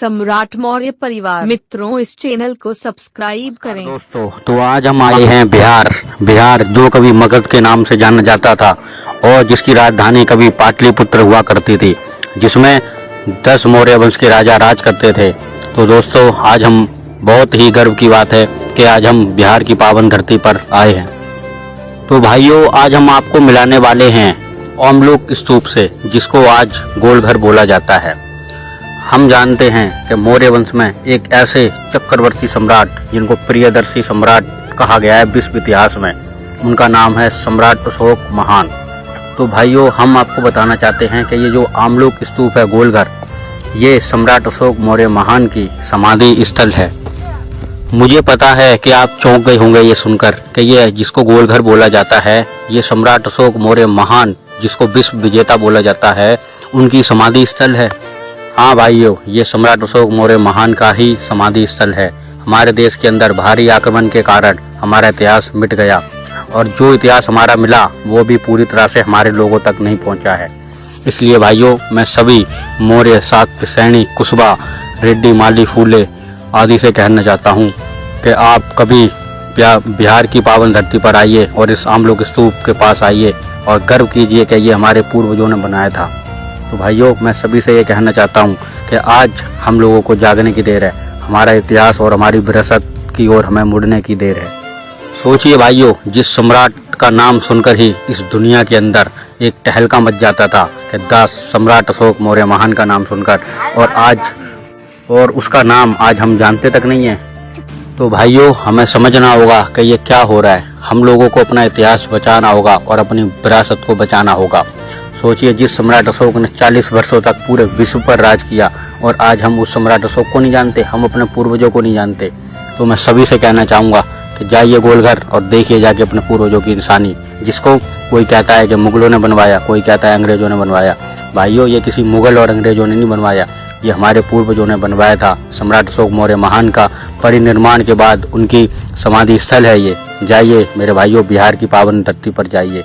सम्राट मौर्य परिवार मित्रों, इस चैनल को सब्सक्राइब करें। दोस्तों, तो आज हम आए हैं बिहार जो कभी मगध के नाम से जाना जाता था और जिसकी राजधानी कभी पाटलिपुत्र हुआ करती थी, जिसमें 10 मौर्य वंश के राजा राज करते थे। तो दोस्तों, आज हम बहुत ही गर्व की बात है कि आज हम बिहार की पावन धरती पर आए हैं। तो भाइयों, आज हम आपको मिलाने वाले हैं ओमलोक स्तूप से, जिसको आज गोलघर बोला जाता है। हम जानते हैं कि मौर्य वंश में एक ऐसे चक्रवर्ती सम्राट जिनको प्रियदर्शी सम्राट कहा गया है विश्व इतिहास में, उनका नाम है सम्राट अशोक महान। तो भाइयों, हम आपको बताना चाहते हैं कि ये जो ओमलोक स्तूप है गोलघर, ये सम्राट अशोक मौर्य महान की समाधि स्थल है। मुझे पता है कि आप चौंक गए होंगे ये सुनकर कि ये जिसको गोलघर बोला जाता है, ये सम्राट अशोक मौर्य महान जिसको विश्व विजेता बोला जाता है, उनकी समाधि स्थल है। हाँ भाइयों, ये सम्राट अशोक मौर्य महान का ही समाधि स्थल है। हमारे देश के अंदर भारी आक्रमण के कारण हमारा इतिहास मिट गया और जो इतिहास हमारा मिला वो भी पूरी तरह से हमारे लोगों तक नहीं पहुंचा है। इसलिए भाइयों, मैं सभी मौर्य, शाक्य, सैनी, कुशवा, रेड्डी, माली, फूले आदि से कहना चाहता हूँ कि आप कभी बिहार की पावन धरती पर आइए और इस ओमलोक स्तूप के पास आइए और गर्व कीजिए कि ये हमारे पूर्वजों ने बनाया था। तो भाइयों, मैं सभी से ये कहना चाहता हूँ कि आज हम लोगों को जागने की देर है। हमारा इतिहास और हमारी विरासत की ओर हमें मुड़ने की देर है। सोचिए भाइयों, जिस सम्राट का नाम सुनकर ही इस दुनिया के अंदर एक टहलका मच जाता था कि 10 सम्राट अशोक मौर्य महान का नाम सुनकर, और उसका नाम आज हम जानते तक नहीं है। तो भाइयों, हमें समझना होगा कि ये क्या हो रहा है। हम लोगों को अपना इतिहास बचाना होगा और अपनी विरासत को बचाना होगा। सोचिए, जिस सम्राट अशोक ने 40 वर्षों तक पूरे विश्व पर राज किया और आज हम उस सम्राट अशोक को नहीं जानते, हम अपने पूर्वजों को नहीं जानते। तो मैं सभी से कहना चाहूँगा कि जाइए गोलघर और देखिए जाके अपने पूर्वजों की निशानी, जिसको कोई कहता है कि मुगलों ने बनवाया, कोई कहता है अंग्रेजों ने बनवाया। भाइयों, ये किसी मुगल और अंग्रेजों ने नहीं बनवाया, ये हमारे पूर्वजों ने बनवाया था। सम्राट अशोक मौर्य महान का परिनिर्माण के बाद उनकी समाधि स्थल है ये। जाइए मेरे भाइयों, बिहार की पावन धरती पर जाइए।